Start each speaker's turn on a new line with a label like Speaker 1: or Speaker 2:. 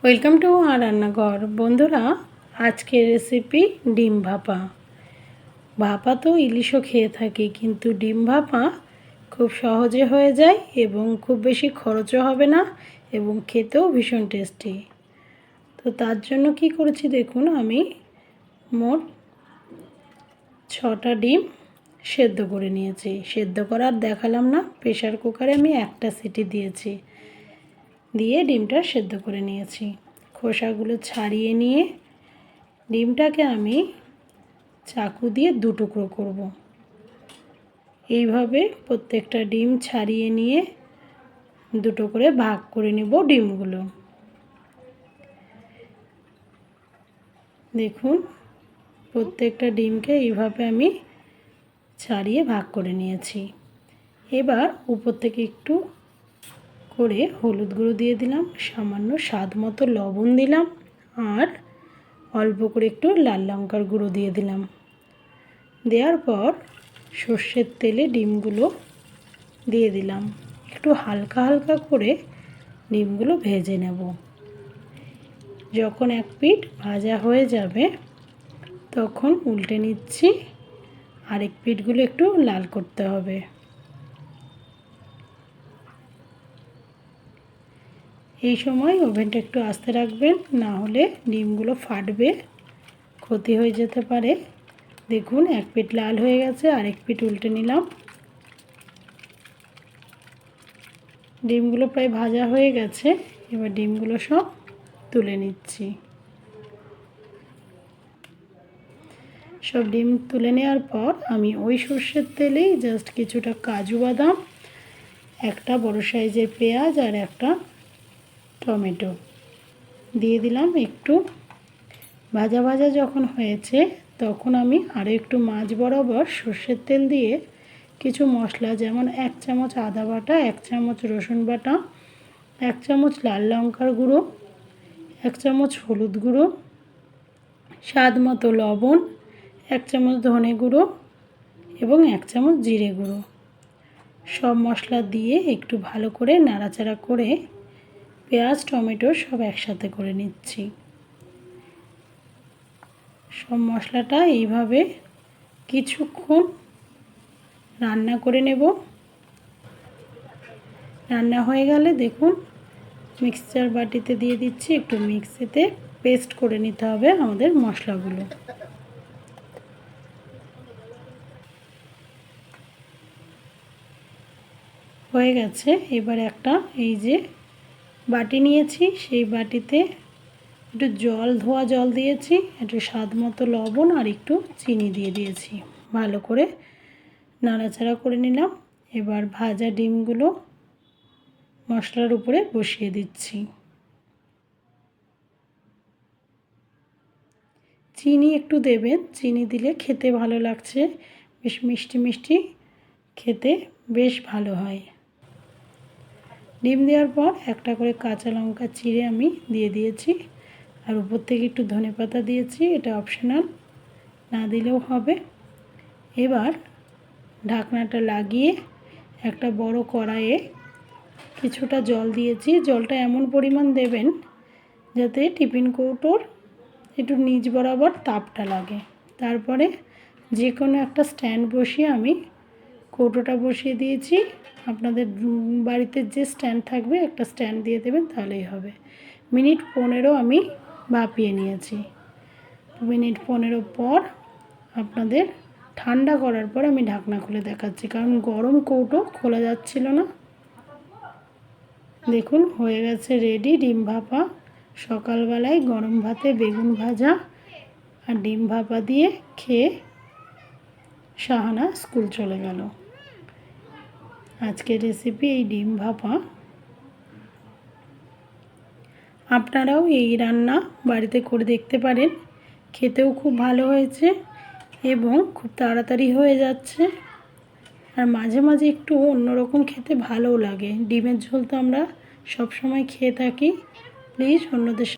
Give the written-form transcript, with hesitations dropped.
Speaker 1: Welcome to আর রান্নাঘর। বন্ধুরা, আজকের রেসিপি ডিম ভাপা। ভাপা তো ইলিশও খেয়ে থাকি, কিন্তু ডিম ভাপা খুব সহজে হয়ে যায় এবং খুব বেশি খরচও হবে না এবং খেতেও ভীষণ টেস্টি। তো তার জন্য কি করেছি দেখুন, আমি মোট 6টা ডিম সেদ্ধ করে নিয়েছি। সেদ্ধ করার দেখালাম না, প্রেশার কুকারে আমি একটা সিটি দিয়েছি, দিয়ে ডিমটা সেদ্ধ করে নিয়েছি। খোসাগুলো ছাড়িয়ে নিয়ে ডিমটাকে আমি চাকু দিয়ে 2 টুকরো করব। এইভাবে প্রত্যেকটা ডিম ছাড়িয়ে নিয়ে 2টো করে ভাগ করে নেব ডিমগুলো। দেখুন, প্রত্যেকটা ডিমকে এইভাবে আমি ছাড়িয়ে ভাগ করে নিয়েছি। এবার উপর থেকে একটু করে হলুদ গুঁড়ো দিয়ে দিলাম, সামান্য স্বাদ মতো লবণ দিলাম, আর অল্প করে একটু লাল লঙ্কার গুঁড়ো দিয়ে দিলাম। দেওয়ার পর সর্ষের তেলে ডিমগুলো দিয়ে দিলাম। একটু হালকা হালকা করে ডিমগুলো ভেজে নেব। যখন এক পিঠ ভাজা হয়ে যাবে তখন উল্টে নিচ্ছি, আরেক পিঠগুলো একটু লাল করতে হবে। এই সময় ওভেনটা একটু আস্তে রাখবেন, না হলে ডিমগুলো ফাটবে, ক্ষতি হয়ে যেতে পারে। দেখুন, এক পিঠ লাল হয়ে গেছে, আরেক পিঠ উল্টে নিলাম। ডিমগুলো প্রায় ভাজা হয়ে গেছে, এবার ডিমগুলো সব তুলে নিচ্ছি। সব ডিম তুলে নেওয়ার পর আমি ওই সর্ষের তেলেই জাস্ট কিছুটা কাজু বাদাম, একটা বড় সাইজের পেঁয়াজ আর একটা টমেটো দিয়ে দিলাম। একটু ভাজা ভাজা যখন হয়েছে তখন আমি আরও একটু মাঝ বরাবর সর্ষের তেল দিয়ে কিছু মশলা, যেমন 1 চামচ আদা বাটা, 1 চামচ রসুন বাটা, 1 চামচ লাল লঙ্কার গুঁড়ো, 1 চামচ হলুদ গুঁড়ো, স্বাদ মতো লবণ, 1 চামচ ধনে গুঁড়ো এবং 1 চামচ জিরে গুঁড়ো, সব মশলা দিয়ে একটু ভালো করে নাড়াচাড়া করে পেঁয়াজ টমেটো সব একসাথে করে নিচ্ছি। সব মশলাটা এইভাবে কিছুক্ষণ রান্না করে নেব। রান্না হয়ে গেলে দেখুন, মিক্সচার বাটিতে দিয়ে দিচ্ছি, একটু মিক্সিতে পেস্ট করে নিতে হবে আমাদের মশলাগুলো। হয়ে গেছে। এবার একটা এই যে বাটি নিয়েছি, সেই বাটিতে একটু ধোয়া জল দিয়েছি, একটু স্বাদ মতো লবণ আর একটু চিনি দিয়ে দিয়েছি। ভালো করে নাড়াচাড়া করে নিলাম। এবার ভাজা ডিমগুলো মশলার উপরে বসিয়ে দিচ্ছি। চিনি একটু দেবেন, চিনি দিলে খেতে ভালো লাগছে, বেশ মিষ্টি মিষ্টি খেতে বেশ ভালো হয়। ডিম দেওয়ার পর একটা করে কাঁচা লঙ্কা চিড়ে আমি দিয়ে দিয়েছি, আর উপর থেকে একটু ধনেপাতা দিয়েছি, এটা অপশনাল, না দিলেও হবে। এবার ঢাকনাটা লাগিয়ে একটা বড় কড়াইয়ে কিছুটা জল দিয়েছি। জলটা এমন পরিমাণ দেবেন যাতে টিফিন কৌটোর একটু নিচ বরাবর তাপটা লাগে। তারপরে যে কোনো একটা স্ট্যান্ড বসিয়ে আমি কৌটোটা বসিয়ে দিয়েছি। আপনাদের বাড়িতে যে স্ট্যান্ড থাকবে একটা স্ট্যান্ড দিয়ে দেবেন, তাহলেই হবে। মিনিট 15 আমি ভাপিয়ে নিয়েছি। মিনিট 15 পর আপনাদের ঠান্ডা করার পর আমি ঢাকনা খুলে দেখাচ্ছি, কারণ গরম কৌটো খোলা যাচ্ছিল না। দেখুন, হয়ে গেছে রেডি ডিম ভাপা। সকালবেলায় গরম ভাতে বেগুন ভাজা আর ডিম ভাপা দিয়ে খেয়ে শাহানা স্কুল চলে গেল। আজকের রেসিপি এই ডিম ভাপা। আপনারাও এই রান্না বাড়িতে করে দেখতে পারেন, খেতেও খুব ভালো হয়েছে এবং খুব তাড়াতাড়ি হয়ে যাচ্ছে, আর মাঝে মাঝে একটু অন্যরকম খেতে ভালোও লাগে। ডিমের ঝোল তো আমরা সবসময় খেয়ে থাকি। প্লিজ অন্যদের